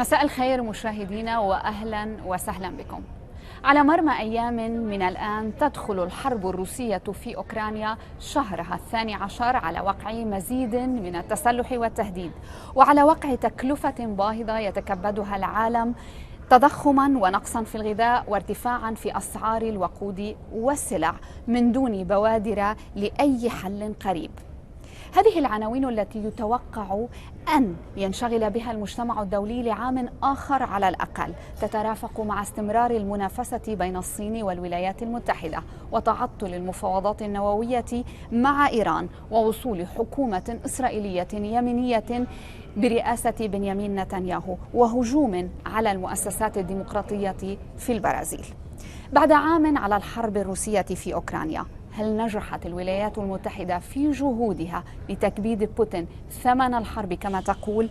مساء الخير مشاهدينا وأهلا وسهلا بكم. على مرمى أيام من الآن تدخل الحرب الروسية في أوكرانيا شهرها 12 على وقع مزيد من التسلح والتهديد، وعلى وقع تكلفة باهظة يتكبدها العالم، تضخما ونقصا في الغذاء وارتفاعا في أسعار الوقود والسلع من دون بوادر لأي حل قريب. هذه العناوين التي يتوقع أن ينشغل بها المجتمع الدولي لعام آخر على الأقل تترافق مع استمرار المنافسة بين الصين والولايات المتحدة وتعطل المفاوضات النووية مع إيران ووصول حكومة إسرائيلية يمينية برئاسة بنيامين نتنياهو وهجوم على المؤسسات الديمقراطية في البرازيل. بعد عام على الحرب الروسية في أوكرانيا، هل نجحت الولايات المتحدة في جهودها لتكبيد بوتين ثمن الحرب كما تقول؟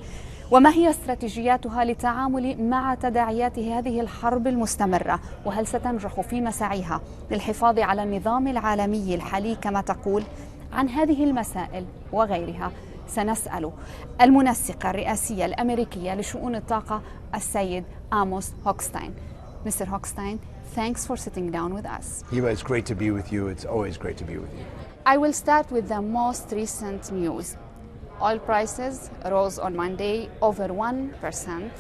وما هي استراتيجياتها للتعامل مع تداعيات هذه الحرب المستمرة؟ وهل ستنجح في مساعيها للحفاظ على النظام العالمي الحالي كما تقول؟ عن هذه المسائل وغيرها سنسأل المنسق الرئاسي الأميركي لشؤون الطاقة السيد آموس هوكستين. Mr. Hochstein, thanks for sitting down with us. Eva, it's great to be with you. It's always great to be with you. I will start with the most recent news. Oil prices rose on Monday over 1%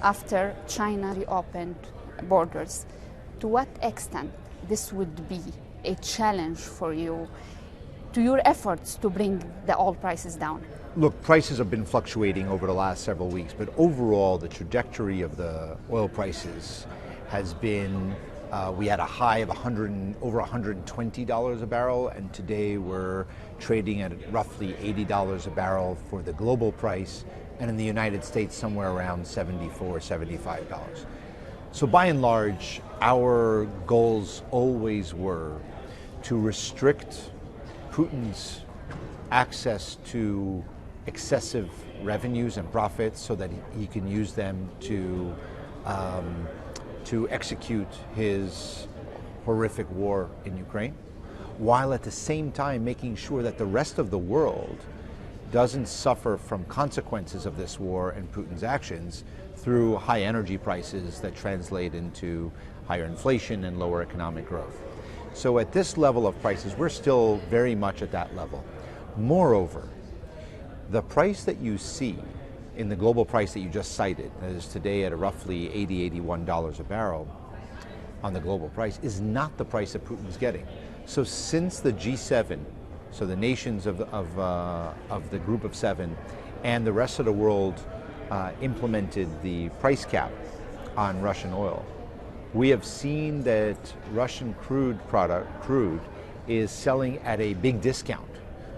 after China reopened borders. To what extent this would be a challenge for you to your efforts to bring the oil prices down? Look, prices have been fluctuating over the last several weeks, but overall the trajectory of the oil prices has been, we had a high of over $120 a barrel, and today we're trading at roughly $80 a barrel for the global price, and in the United States somewhere around $74, $75. So by and large, our goals always were to restrict Putin's access to excessive revenues and profits so that he can use them to execute his horrific war in Ukraine, while at the same time making sure that the rest of the world doesn't suffer from consequences of this war and Putin's actions through high energy prices that translate into higher inflation and lower economic growth. So at this level of prices, we're still very much at that level. Moreover, the price that you see in the global price that you just cited, that is today at roughly $80, $81 a barrel on the global price, is not the price that Putin's getting. So since the G7, so the nations of the group of seven and the rest of the world implemented the price cap on Russian oil, we have seen that Russian crude is selling at a big discount.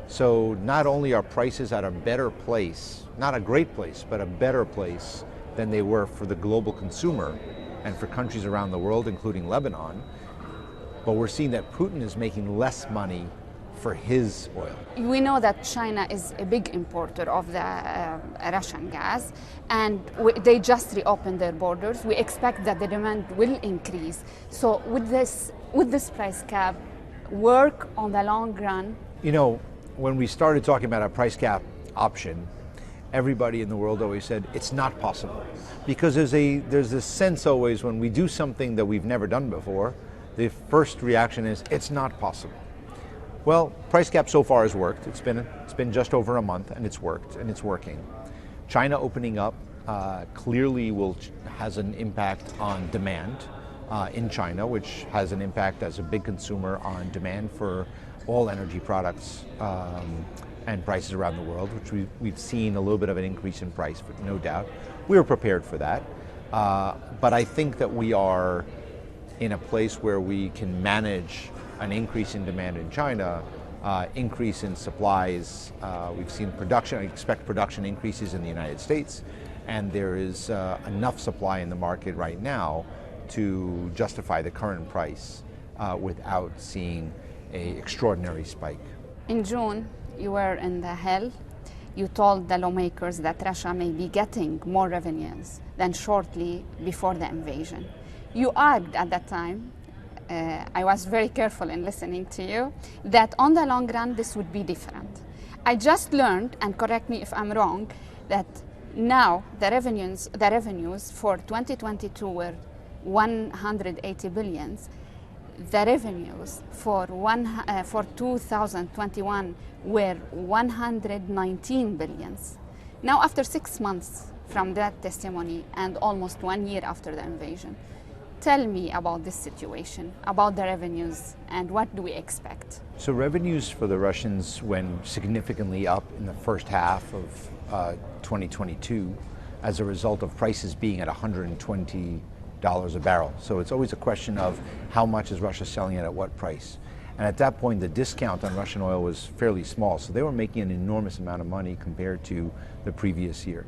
So not only are prices at a better place, not a great place, but a better place than they were for the global consumer and for countries around the world, including Lebanon, but we're seeing that Putin is making less money for his oil. We know that China is a big importer of the Russian gas, and they just reopened their borders. We expect that the demand will increase. So would this price cap work on the long run? You know, when we started talking about a price cap option, everybody in the world always said it's not possible, because there's this sense always when we do something that we've never done before, the first reaction is it's not possible. Well, price cap so far has worked. It's been just over a month, and it's worked, and it's working. China opening up clearly has an impact on demand in China, which has an impact as a big consumer on demand for all energy products and prices around the world, which we've seen a little bit of an increase in price, but no doubt. We were prepared for that. But I think that we are in a place where we can manage an increase in demand in China, increase in supplies. We've seen production, I expect production increases in the United States, and there is enough supply in the market right now to justify the current price without seeing an extraordinary spike. In June, you were in the Hill. You told the lawmakers that Russia may be getting more revenues than shortly before the invasion. You argued at that time, I was very careful in listening to you, that on the long run this would be different. I just learned, and correct me if I'm wrong, that Now, the revenues for 2022 were 180 billions. The revenues for 2021 were 119 billions. Now, after 6 months from that testimony and almost 1 year after the invasion, tell me about this situation, about the revenues, and what do we expect? So revenues for the Russians went significantly up in the first half of 2022 as a result of prices being at $120 a barrel. So it's always a question of how much is Russia selling it at what price. And at that point, the discount on Russian oil was fairly small. So they were making an enormous amount of money compared to the previous year.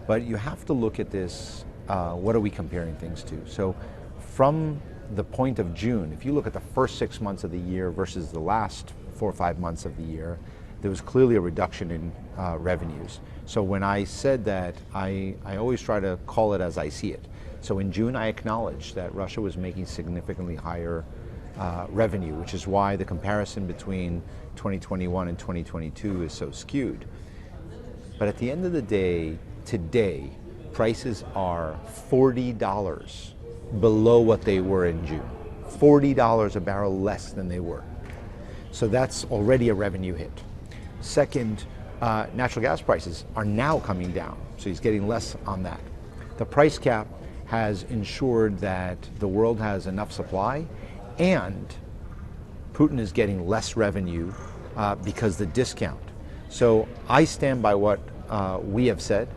But you have to look at this, what are we comparing things to? So from the point of June, if you look at the first 6 months of the year versus the last 4 or 5 months of the year, there was clearly a reduction in revenues. So when I said that, I always try to call it as I see it. So in June, I acknowledged that Russia was making significantly higher revenue, which is why the comparison between 2021 and 2022 is so skewed. But at the end of the day, today, prices are $40 below what they were in June. $40 a barrel less than they were. So that's already a revenue hit. Second, natural gas prices are now coming down, so he's getting less on that. The price cap has ensured that the world has enough supply, and Putin is getting less revenue because the discount. So I stand by what we have said,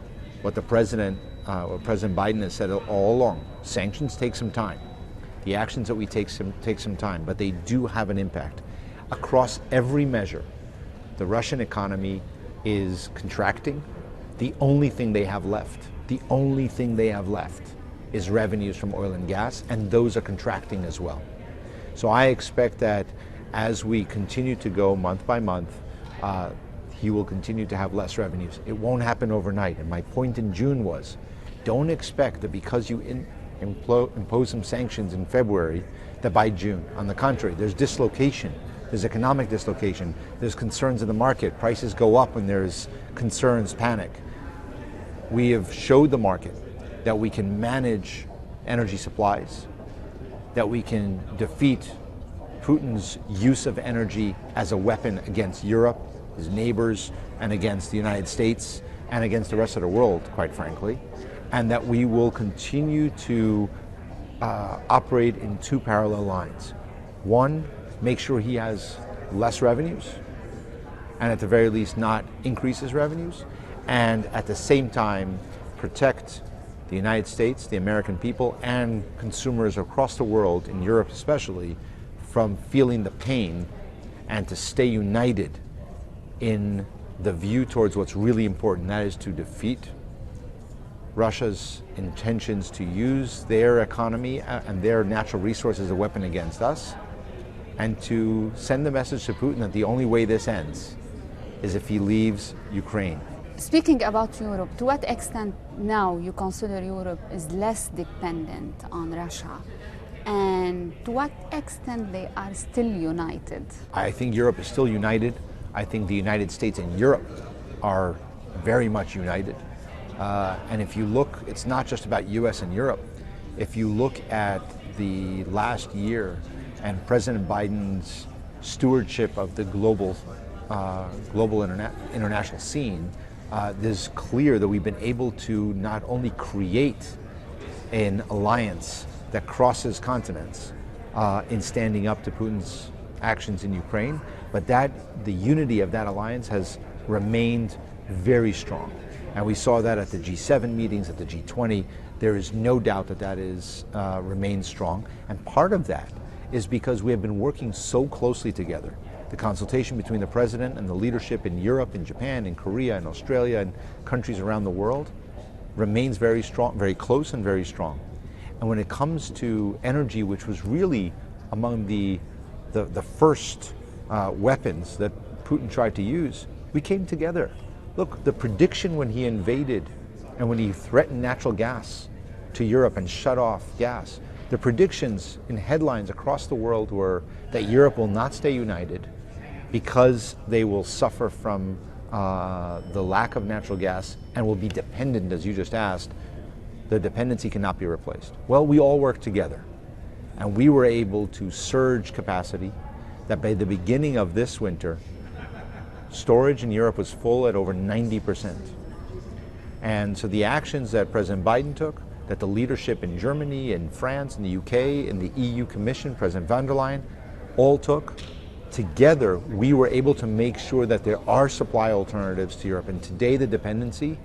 what President Biden has said all along. Sanctions take some time. The actions that we take some time, but they do have an impact. Across every measure, the Russian economy is contracting. The only thing they have left is revenues from oil and gas, and those are contracting as well. So I expect that as we continue to go month by month, he will continue to have less revenues. It won't happen overnight. And my point in June was, don't expect that because you impose some sanctions in February, that by June. On the contrary, there's dislocation. There's economic dislocation. There's concerns in the market. Prices go up when there's concerns, panic. We have showed the market that we can manage energy supplies, that we can defeat Putin's use of energy as a weapon against Europe, his neighbors, and against the United States, and against the rest of the world, quite frankly, and that we will continue to operate in two parallel lines. One, make sure he has less revenues, and at the very least not increase his revenues, and at the same time protect the United States, the American people, and consumers across the world, in Europe especially, from feeling the pain, and to stay united in the view towards what's really important, that is to defeat Russia's intentions to use their economy and their natural resources as a weapon against us, and to send the message to Putin that the only way this ends is if he leaves Ukraine. Speaking about Europe, to what extent now you consider Europe is less dependent on Russia? And to what extent they are still united? I think Europe is still united. I think the United States and Europe are very much united. And if you look, it's not just about US and Europe. If you look at the last year and President Biden's stewardship of the global international scene, it's clear that we've been able to not only create an alliance that crosses continents in standing up to Putin's actions in Ukraine, but that the unity of that alliance has remained very strong. And we saw that at the G7 meetings, at the G20. There is no doubt that that is remains strong. And part of that is because we have been working so closely together. The consultation between the president and the leadership in Europe, in Japan, in Korea, in Australia, and countries around the world remains very strong, very close and very strong. And when it comes to energy, which was really among the first weapons that Putin tried to use, we came together. Look, the prediction when he invaded and when he threatened natural gas to Europe and shut off gas, the predictions in headlines across the world were that Europe will not stay united because they will suffer from the lack of natural gas and will be dependent, as you just asked, the dependency cannot be replaced. Well, we all work together, and we were able to surge capacity that by the beginning of this winter, storage in Europe was full at over 90%. And so the actions that President Biden took, that the leadership in Germany, in France, in the UK, in the EU Commission, President von der Leyen, all took, together we were able to make sure that there are supply alternatives to Europe. And today the dependency,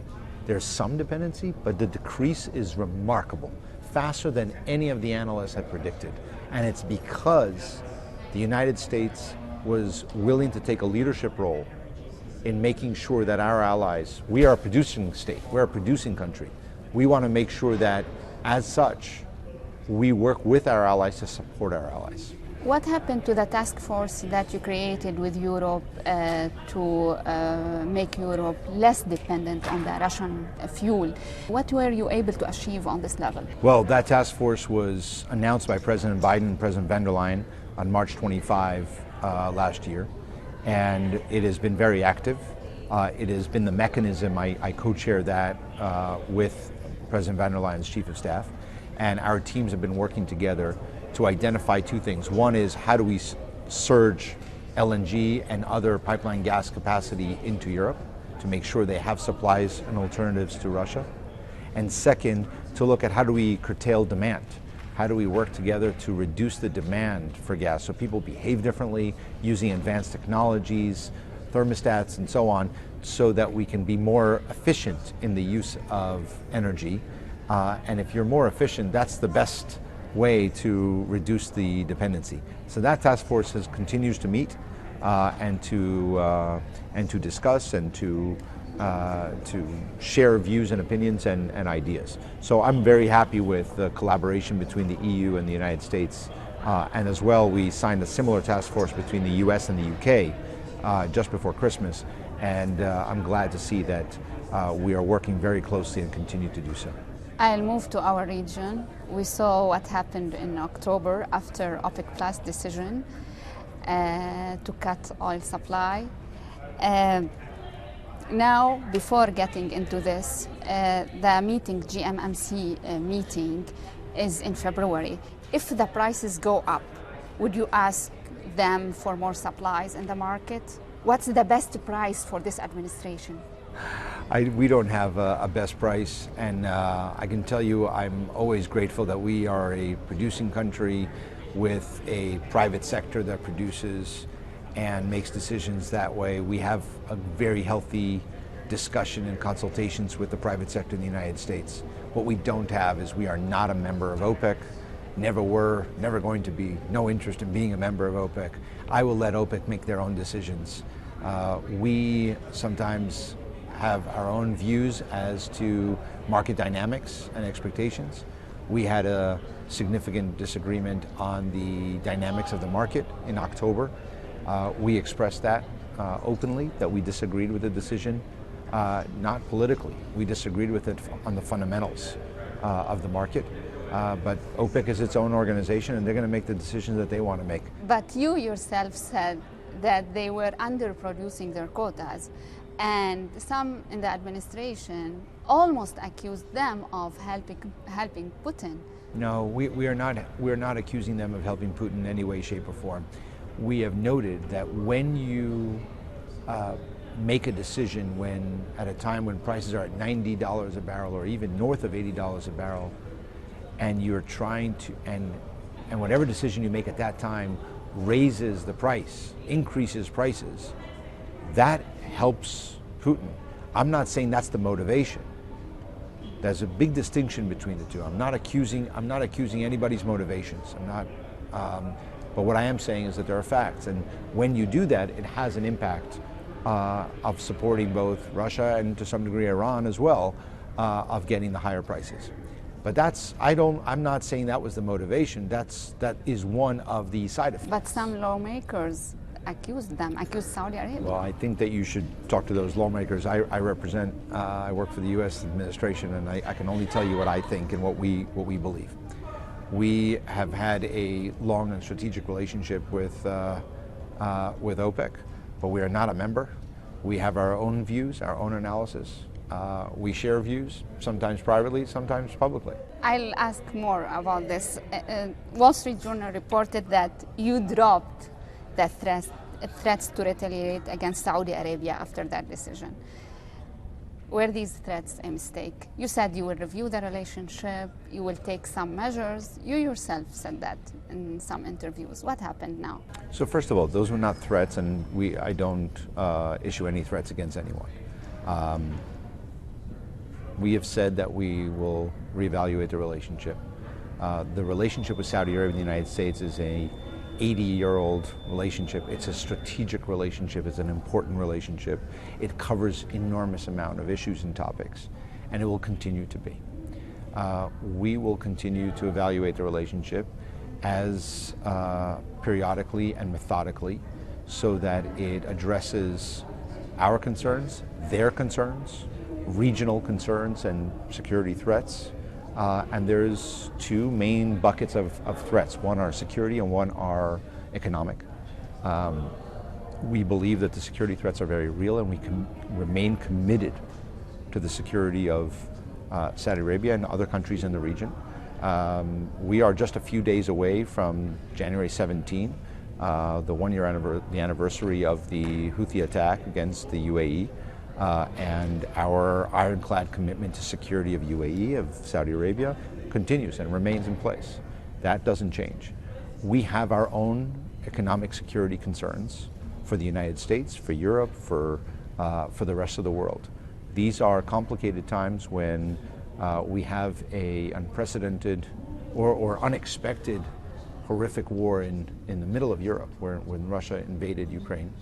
there's some dependency, but the decrease is remarkable, faster than any of the analysts had predicted. And it's because the United States was willing to take a leadership role in making sure that our allies, we are a producing state, we're a producing country. We want to make sure that, as such, we work with our allies to support our allies. What happened to the task force that you created with Europe to make Europe less dependent on the Russian fuel? What were you able to achieve on this level? Well, that task force was announced by President Biden and President von der Leyen on March 25 last year, and it has been very active. It has been the mechanism, I co-chair that with President von der Leyen's Chief of Staff, and our teams have been working together to identify two things. One is, how do we surge LNG and other pipeline gas capacity into Europe to make sure they have supplies and alternatives to Russia? And second, to look at how do we curtail demand? How do we work together to reduce the demand for gas so people behave differently using advanced technologies, thermostats and so on, so that we can be more efficient in the use of energy. And if you're more efficient, that's the best way to reduce the dependency. So that task force continues to meet and to discuss and to share views and opinions and ideas. So I'm very happy with the collaboration between the EU and the United States. And as well, we signed a similar task force between the US and the UK just before Christmas. And I'm glad to see that we are working very closely and continue to do so. I'll move to our region. We saw what happened in October after OPEC Plus decision to cut oil supply. Now, before getting into this, the meeting, GMMC meeting, is in February. If the prices go up, would you ask them for more supplies in the market? What's the best price for this administration? We don't have a best price, and I can tell you I'm always grateful that we are a producing country with a private sector that produces and makes decisions that way. We have a very healthy discussion and consultations with the private sector in the United States. What we don't have is we are not a member of OPEC, never were, never going to be, no interest in being a member of OPEC. I will let OPEC make their own decisions. We sometimes have our own views as to market dynamics and expectations. We had a significant disagreement on the dynamics of the market in October. We expressed that openly, that we disagreed with the decision, not politically. We disagreed with it on the fundamentals of the market. But OPEC is its own organization, and they're going to make the decisions that they want to make. But you yourself said that they were underproducing their quotas, and some in the administration almost accused them of helping Putin. No, we are not accusing them of helping Putin in any way, shape, or form. We have noted that when you make a decision at a time when prices are at $90 a barrel or even north of $80 a barrel, and you're trying to, and whatever decision you make at that time raises the price, increases prices, that helps Putin. I'm not saying that's the motivation. There's a big distinction between the two. I'm not accusing anybody's motivations. But what I am saying is that there are facts, and when you do that, it has an impact of supporting both Russia and to some degree Iran as well, of getting the higher prices. But I'm not saying that was the motivation. That is one of the side effects. But some lawmakers accused Saudi Arabia. Well, I think that you should talk to those lawmakers. I work for the U.S. administration, and I can only tell you what I think and what we believe. We have had a long and strategic relationship with OPEC, but we are not a member. We have our own views, our own analysis. We share views, sometimes privately, sometimes publicly. I'll ask more about this. Wall Street Journal reported that you dropped the threats to retaliate against Saudi Arabia after that decision. Were these threats a mistake? You said you will review the relationship, you will take some measures. You yourself said that in some interviews. What happened now? So first of all, those were not threats, and I don't issue any threats against anyone. We have said that we will reevaluate the relationship. The relationship with Saudi Arabia and the United States is a 80-year-old relationship. It's a strategic relationship. It's an important relationship. It covers enormous amount of issues and topics, and it will continue to be. We will continue to evaluate the relationship as periodically and methodically so that it addresses our concerns, their concerns, regional concerns and security threats. And there's two main buckets of threats. One are security and one are economic. We believe that the security threats are very real, and we can remain committed to the security of Saudi Arabia and other countries in the region. We are just a few days away from January 17, the one-year anniversary of the Houthi attack against the UAE. And our ironclad commitment to security of UAE, of Saudi Arabia, continues and remains in place. That doesn't change. We have our own economic security concerns for the United States, for Europe, for the rest of the world. These are complicated times when we have a unprecedented or unexpected horrific war in the middle of Europe, when Russia invaded Ukraine.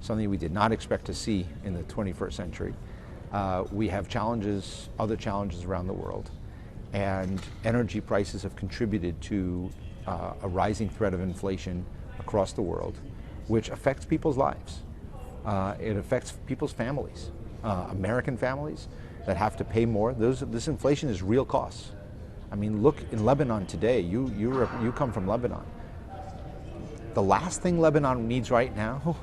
Something we did not expect to see in the 21st century. We have challenges, other challenges around the world, and energy prices have contributed to a rising threat of inflation across the world, which affects people's lives. It affects people's families, American families that have to pay more. This inflation is real costs. I mean, look in Lebanon today. You come from Lebanon. The last thing Lebanon needs right now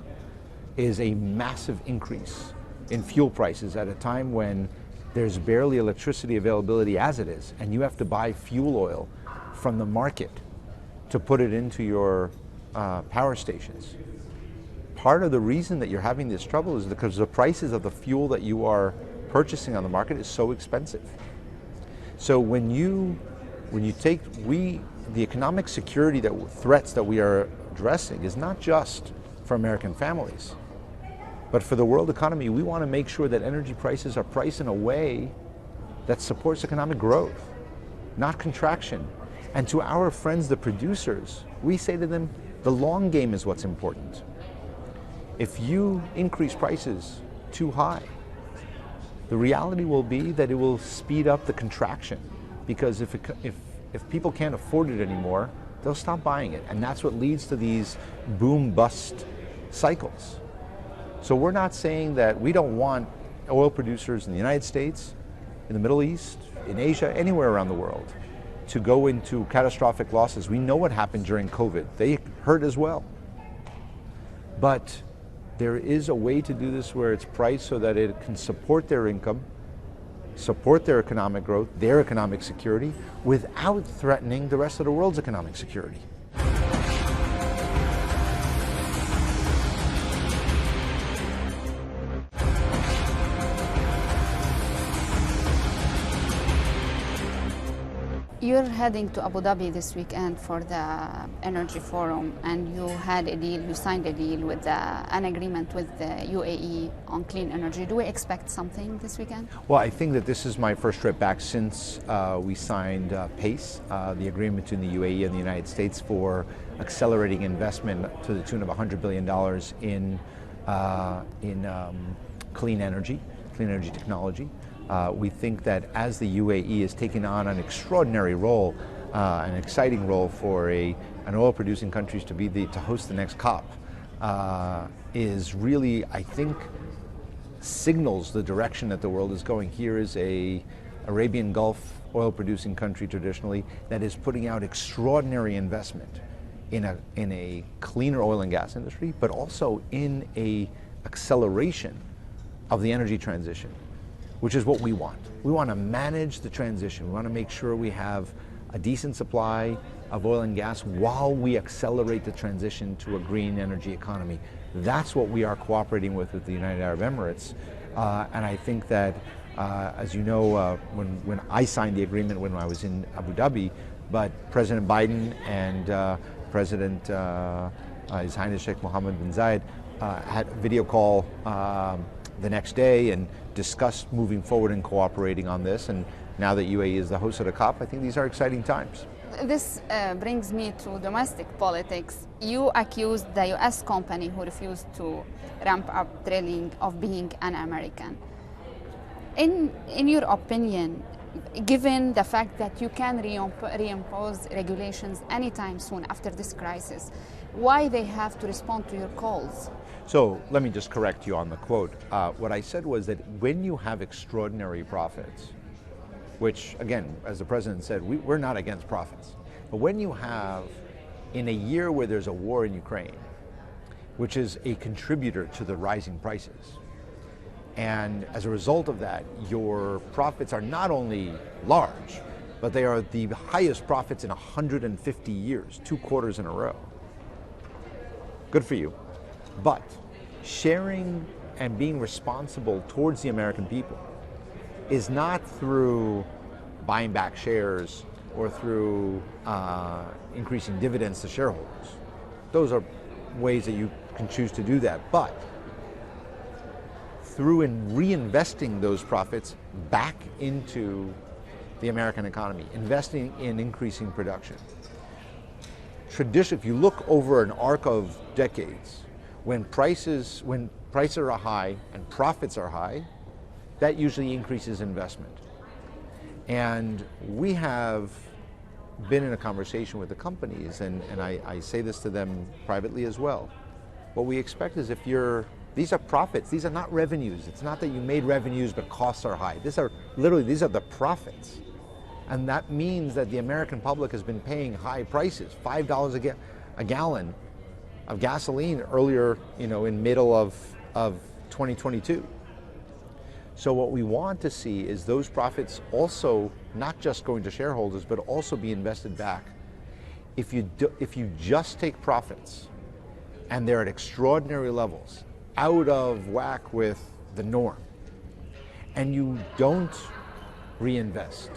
is a massive increase in fuel prices at a time when there's barely electricity availability as it is, and you have to buy fuel oil from the market to put it into your power stations. Part of the reason that you're having this trouble is because the prices of the fuel that you are purchasing on the market is so expensive. So the economic security threats that we are addressing is not just for American families, but for the world economy. We want to make sure that energy prices are priced in a way that supports economic growth, not contraction. And to our friends, the producers, we say to them, the long game is what's important. If you increase prices too high, the reality will be that it will speed up the contraction, because if people can't afford it anymore, they'll stop buying it. And that's what leads to these boom-bust cycles. So we're not saying that we don't want oil producers in the United States, in the Middle East, in Asia, anywhere around the world, to go into catastrophic losses. We know what happened during COVID. They hurt as well. But there is a way to do this where it's priced so that it can support their income, support their economic growth, their economic security, without threatening the rest of the world's economic security. You're heading to Abu Dhabi this weekend for the Energy Forum, and you signed a deal with an agreement with the UAE on clean energy. Do we expect something this weekend? Well, I think that this is my first trip back since we signed PACE, the agreement between the UAE and the United States for accelerating investment to the tune of $100 billion in clean energy technology. We think that as the UAE is taking on an extraordinary role, an exciting role for an oil-producing country to host the next COP, is really, I think, signals the direction that the world is going. Here is a Arabian Gulf oil-producing country traditionally that is putting out extraordinary investment in a cleaner oil and gas industry, but also in a acceleration of the energy transition, which is what we want. We want to manage the transition. We want to make sure we have a decent supply of oil and gas while we accelerate the transition to a green energy economy. That's what we are cooperating with the United Arab Emirates. And I think that, as you know, when I signed the agreement when I was in Abu Dhabi, but President Biden and President His Highness Sheikh Mohammed bin Zayed had a video call the next day and discussed moving forward and cooperating on this. And now that UAE is the host of the COP, I think these are exciting times. This brings me to domestic politics. You accused the US company who refused to ramp up drilling of being an American. In your opinion, given the fact that you can reimpose regulations anytime soon after this crisis, why they have to respond to your calls? So let me just correct you on the quote. What I said was that when you have extraordinary profits, which again, as the president said, we're not against profits, but when you have, in a year where there's a war in Ukraine, which is a contributor to the rising prices, and as a result of that, your profits are not only large, but they are the highest profits in 150 years, 2 quarters in a row. Good for you. But sharing and being responsible towards the American people is not through buying back shares or through increasing dividends to shareholders. Those are ways that you can choose to do that. But through reinvesting those profits back into the American economy, investing in increasing production. If you look over an arc of decades, when prices are high and profits are high, that usually increases investment. And we have been in a conversation with the companies, and I say this to them privately as well. What we expect is these are profits, these are not revenues. It's not that you made revenues but costs are high. These are the profits. And that means that the American public has been paying high prices, $5 a gallon of gasoline earlier, in middle of 2022. So what we want to see is those profits also not just going to shareholders, but also be invested back. If you just take profits and they're at extraordinary levels, out of whack with the norm, and you don't reinvest,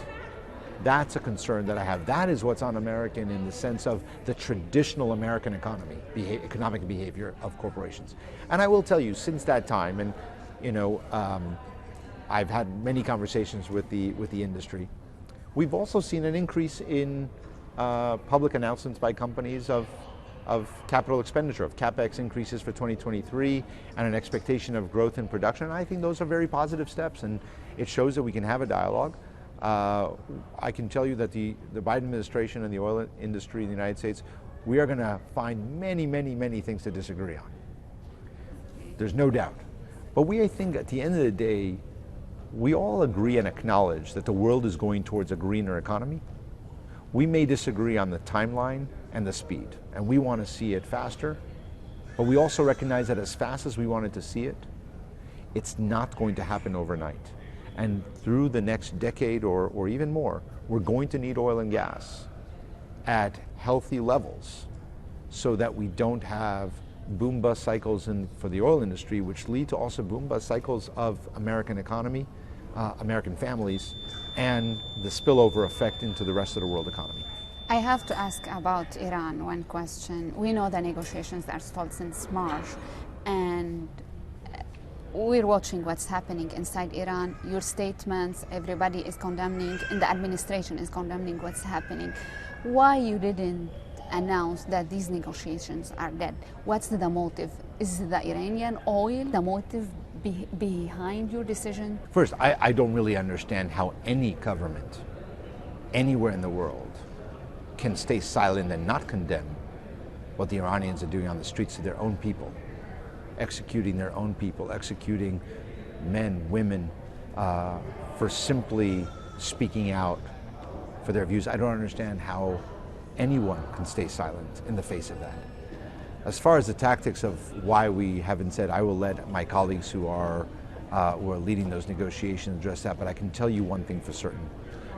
that's a concern that I have. That is what's un-American in the sense of the traditional American economic behavior of corporations. And I will tell you, since that time, and I've had many conversations with the industry, we've also seen an increase in public announcements by companies of capital expenditure, of CapEx increases for 2023, and an expectation of growth in production. And I think those are very positive steps, and it shows that we can have a dialogue. I can tell you that the Biden administration and the oil industry in the United States, we are going to find many, many, many things to disagree on. There's no doubt. But I think at the end of the day, we all agree and acknowledge that the world is going towards a greener economy. We may disagree on the timeline and the speed, and we want to see it faster, but we also recognize that as fast as we wanted to see it, it's not going to happen overnight. And through the next decade or even more, we're going to need oil and gas at healthy levels so that we don't have boom-bust cycles for the oil industry, which lead to also boom-bust cycles of American economy, American families, and the spillover effect into the rest of the world economy. I have to ask about Iran, one question. We know the negotiations are stalled since March, and we're watching what's happening inside Iran. Your statements, everybody is condemning, and the administration is condemning what's happening. Why you didn't announce that these negotiations are dead? What's the motive? Is the Iranian oil the motive behind your decision? First, I don't really understand how any government anywhere in the world can stay silent and not condemn what the Iranians are doing on the streets of their own people, executing their own people, executing men, women, for simply speaking out for their views. I don't understand how anyone can stay silent in the face of that. As far as the tactics of why we haven't said, I will let my colleagues who are who are leading those negotiations address that, but I can tell you one thing for certain.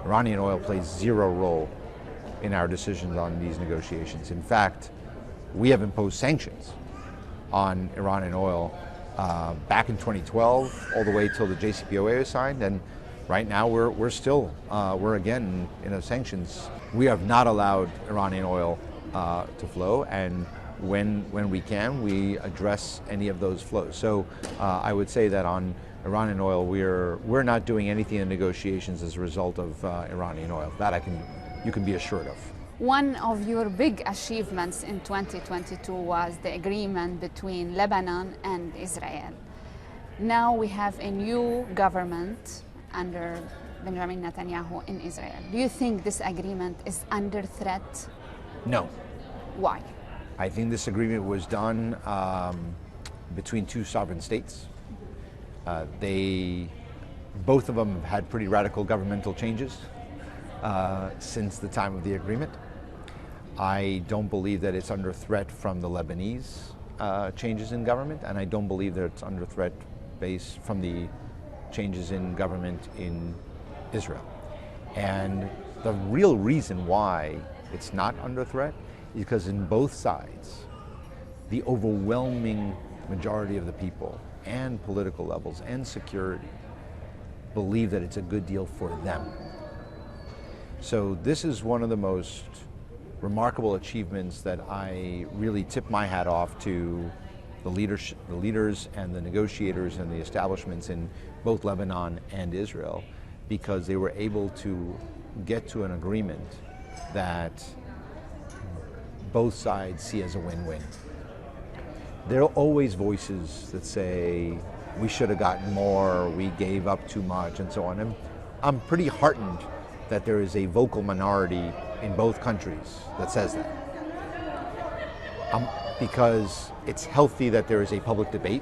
Iranian oil plays zero role in our decisions on these negotiations. In fact, we have imposed sanctions on Iranian oil back in 2012, all the way till the JCPOA was signed, and right now we're still again in a sanctions. We have not allowed Iranian oil to flow, and when we can, we address any of those flows. So I would say that on Iranian oil, we're not doing anything in negotiations as a result of Iranian oil. That you can be assured of. One of your big achievements in 2022 was the agreement between Lebanon and Israel. Now we have a new government under Benjamin Netanyahu in Israel. Do you think this agreement is under threat? No. Why? I think this agreement was done between two sovereign states. Both of them have had pretty radical governmental changes since the time of the agreement. I don't believe that it's under threat from the Lebanese changes in government, and I don't believe that it's under threat based from the changes in government in Israel. And the real reason why it's not under threat is because in both sides, the overwhelming majority of the people and political levels and security believe that it's a good deal for them. So this is one of the most remarkable achievements that I really tip my hat off to the leaders and the negotiators and the establishments in both Lebanon and Israel, because they were able to get to an agreement that both sides see as a win-win. There are always voices that say we should have gotten more, we gave up too much, and so on. And I'm pretty heartened that there is a vocal minority in both countries that says that. Because it's healthy that there is a public debate.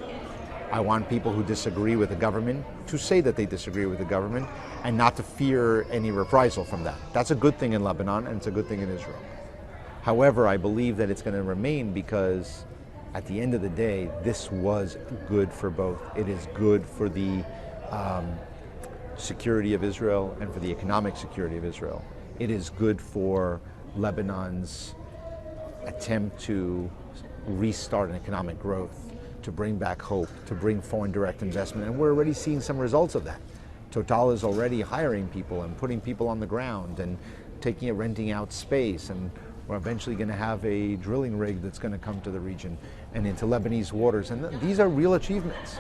I want people who disagree with the government to say that they disagree with the government and not to fear any reprisal from that. That's a good thing in Lebanon, and it's a good thing in Israel. However, I believe that it's going to remain because at the end of the day, this was good for both. It is good for the security of Israel and for the economic security of Israel. It is good for Lebanon's attempt to restart an economic growth, to bring back hope, to bring foreign direct investment, and we're already seeing some results of that. Total is already hiring people and putting people on the ground and renting out space, and we're eventually going to have a drilling rig that's going to come to the region and into Lebanese waters, and these are real achievements.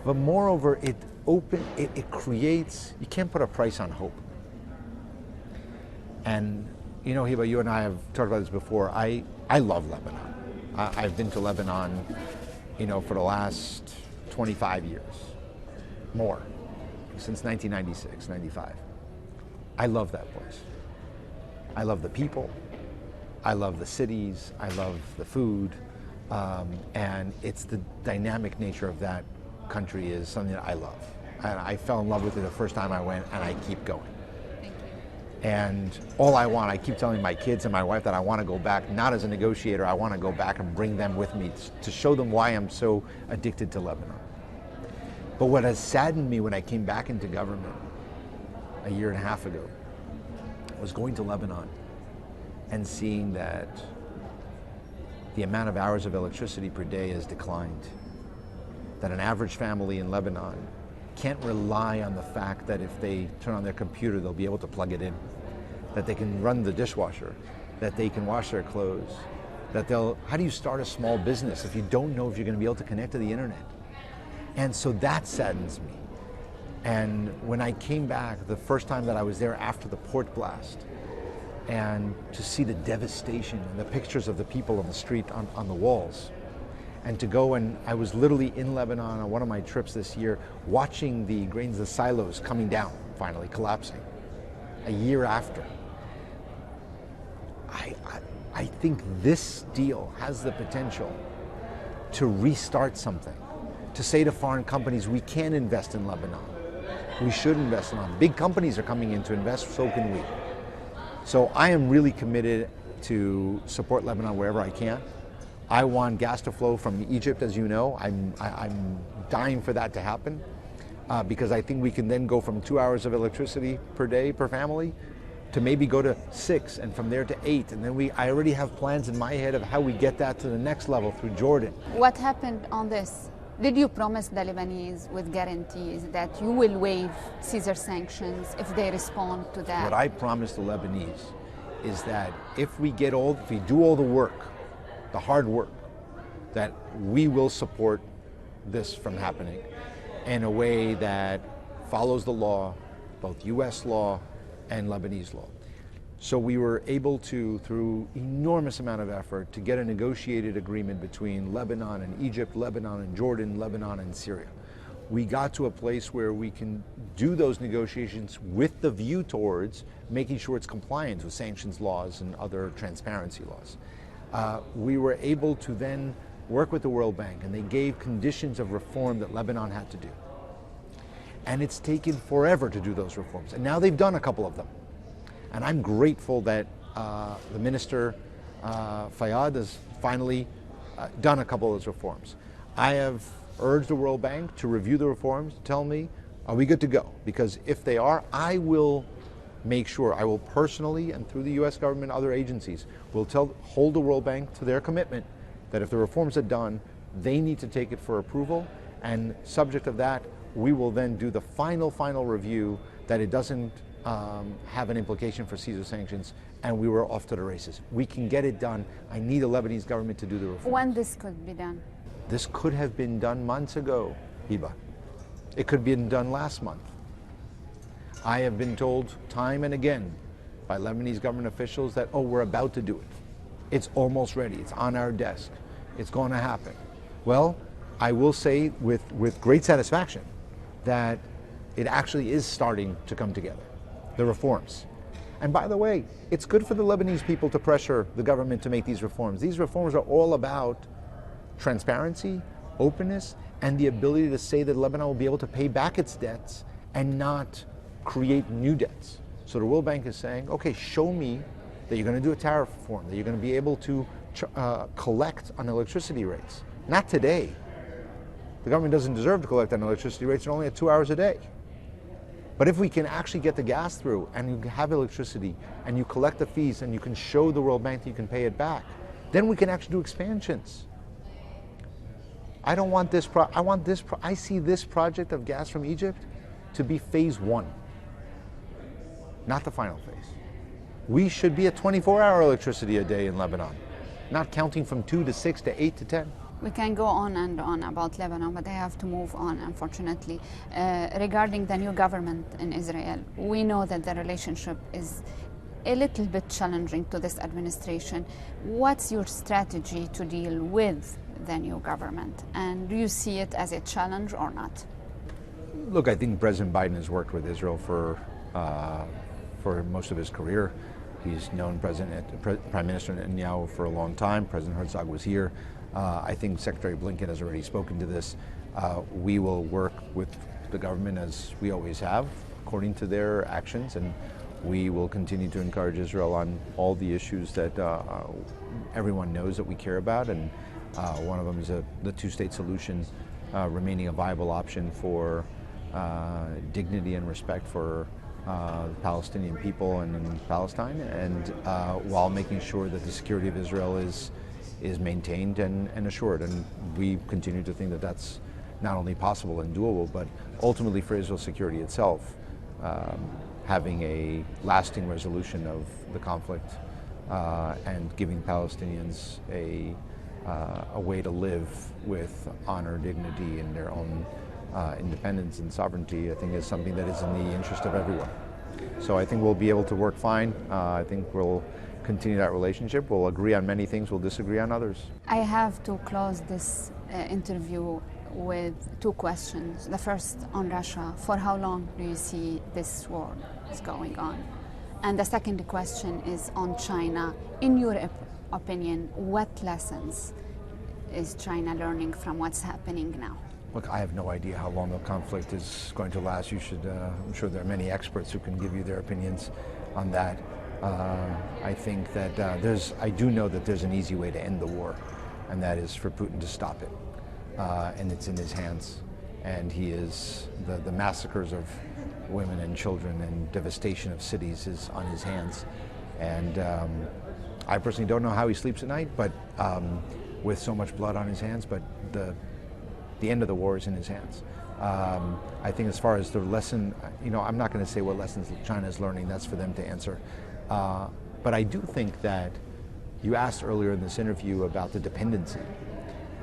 But moreover, it creates, you can't put a price on hope. And you know, Hiba, you and I have talked about this before. I love Lebanon. I've been to Lebanon, you know, for the last 25 years, more, since 1996, 95. I love that place. I love the people. I love the cities. I love the food. And it's the dynamic nature of that country is something that I love. And I fell in love with it the first time I went, and I keep going. And all I keep telling my kids and my wife that I want to go back, not as a negotiator, I want to go back and bring them with me to show them why I'm so addicted to Lebanon. But what has saddened me when I came back into government a year and a half ago was going to Lebanon and seeing that the amount of hours of electricity per day has declined. That an average family in Lebanon can't rely on the fact that if they turn on their computer, they'll be able to plug it in, that they can run the dishwasher, that they can wash their clothes, how do you start a small business if you don't know if you're going to be able to connect to the internet? And so that saddens me. And when I came back, the first time that I was there after the port blast, and to see the devastation and the pictures of the people on the street on the walls, and to go, and I was literally in Lebanon on one of my trips this year, watching the grains, the silos coming down, finally collapsing, a year after. I think this deal has the potential to restart something, to say to foreign companies, we can invest in Lebanon. We should invest in Lebanon. Big companies are coming in to invest, so can we. So I am really committed to support Lebanon wherever I can. I want gas to flow from Egypt, as you know. I'm dying for that to happen. because I think we can then go from 2 hours of electricity per day per family to maybe go to 6, and from there to 8, and then I already have plans in my head of how we get that to the next level through Jordan. What happened on this? Did you promise the Lebanese with guarantees that you will waive Caesar sanctions if they respond to that? What I promised the Lebanese is that if we do all the work, the hard work, that we will support this from happening in a way that follows the law, both US law and Lebanese law. So we were able to, through enormous amount of effort, to get a negotiated agreement between Lebanon and Egypt, Lebanon and Jordan, Lebanon and Syria. We got to a place where we can do those negotiations with the view towards making sure it's compliant with sanctions laws and other transparency laws. We were able to then work with the World Bank, and they gave conditions of reform that Lebanon had to do. And it's taken forever to do those reforms. And now they've done a couple of them. And I'm grateful that the minister, Fayyad, has finally done a couple of those reforms. I have urged the World Bank to review the reforms, tell me, are we good to go? Because if they are, I will make sure, I will personally and through the US government, other agencies, will hold the World Bank to their commitment that if the reforms are done, they need to take it for approval, and subject of that, we will then do the final review that it doesn't have an implication for Caesar sanctions, and we were off to the races. We can get it done. I need the Lebanese government to do the reforms. When this could be done? This could have been done months ago, Hiba. It could have been done last month. I have been told time and again by Lebanese government officials that, oh, we're about to do it. It's almost ready. It's on our desk. It's going to happen. Well, I will say with great satisfaction that it actually is starting to come together, the reforms. And by the way, it's good for the Lebanese people to pressure the government to make these reforms. These reforms are all about transparency, openness, and the ability to say that Lebanon will be able to pay back its debts and not create new debts. So the World Bank is saying, okay, show me that you're going to do a tariff reform, that you're going to be able to collect on electricity rates. Not today. The government doesn't deserve to collect on electricity rates, they're only at 2 hours a day. But if we can actually get the gas through, and you have electricity, and you collect the fees, and you can show the World Bank that you can pay it back, then we can actually do expansions. I don't want this, I see this project of gas from Egypt to be phase 1, not the final phase. We should be at 24-hour electricity a day in Lebanon, not counting from 2 to 6 to 8 to 10. We can go on and on about Lebanon, but I have to move on, unfortunately. Regarding the new government in Israel, we know that the relationship is a little bit challenging to this administration. What's your strategy to deal with the new government? And do you see it as a challenge or not? Look, I think President Biden has worked with Israel for most of his career. He's known Prime Minister Netanyahu for a long time. President Herzog was here. I think Secretary Blinken has already spoken to this. We will work with the government as we always have, according to their actions, and we will continue to encourage Israel on all the issues that everyone knows that we care about, and one of them is the two-state solution remaining a viable option for dignity and respect for the Palestinian people and in Palestine, and while making sure that the security of Israel is maintained and assured. And we continue to think that that's not only possible and doable, but ultimately for Israel's security itself, having a lasting resolution of the conflict and giving Palestinians a way to live with honor, dignity, and their own independence and sovereignty, I think is something that is in the interest of everyone. So I think we'll be able to work fine. I think we'll continue that relationship. We'll agree on many things, we'll disagree on others. I have to close this interview with two questions. The first on Russia. For how long do you see this war is going on? And the second question is on China. In your opinion, what lessons is China learning from what's happening now? Look, I have no idea how long the conflict is going to last. You should, I'm sure there are many experts who can give you their opinions on that. I think that I do know that there's an easy way to end the war, and that is for Putin to stop it. And it's in his hands. and he is the massacres of women and children and devastation of cities is on his hands. And I personally don't know how he sleeps at night, but with so much blood on his hands, but the end of the war is in his hands. I think as far as the lesson, I'm not going to say what lessons China is learning, that's for them to answer. But I do think that you asked earlier in this interview about the dependency.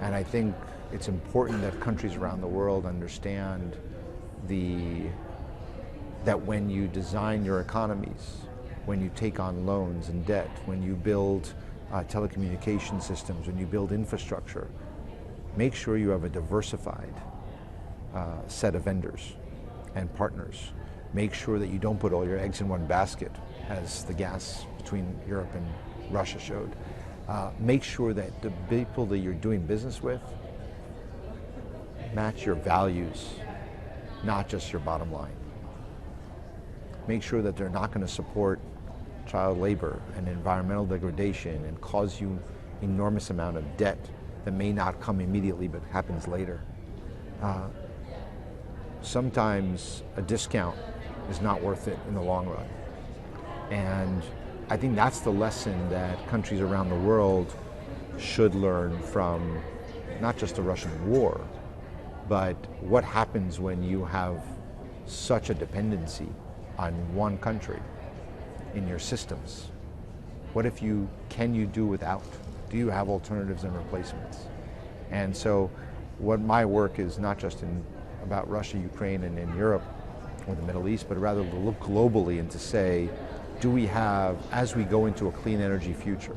And I think it's important that countries around the world understand that when you design your economies, when you take on loans and debt, when you build telecommunication systems, when you build infrastructure, make sure you have a diversified set of vendors and partners. Make sure that you don't put all your eggs in one basket, as the gas between Europe and Russia showed. Make sure that the people that you're doing business with match your values, not just your bottom line. Make sure that they're not going to support child labor and environmental degradation and cause you enormous amount of debt that may not come immediately but happens later. Sometimes a discount is not worth it in the long run. And I think that's the lesson that countries around the world should learn from not just the Russian war, but what happens when you have such a dependency on one country in your systems. What if can you do without? Do you have alternatives and replacements? And so what my work is not just about Russia, Ukraine, and in Europe or the Middle East, but rather to look globally and to say, do we have, as we go into a clean energy future,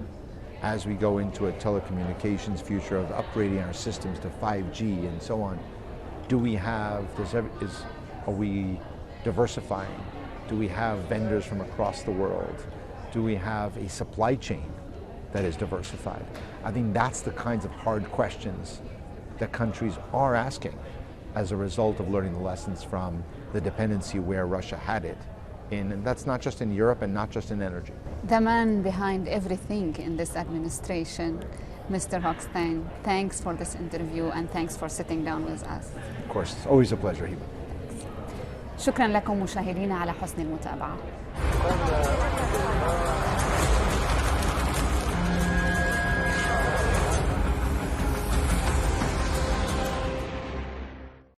as we go into a telecommunications future of upgrading our systems to 5G and so on, are we diversifying? Do we have vendors from across the world? Do we have a supply chain that is diversified? I think that's the kinds of hard questions that countries are asking as a result of learning the lessons from the dependency where Russia had it. And that's not just in Europe and not just in energy. The man behind everything in this administration, Mr. Hooksteen, thanks for this interview and thanks for sitting down with us. Of course, it's always a pleasure, Hiba. شكرا لكم مشاهدينا على حسن المتابعة.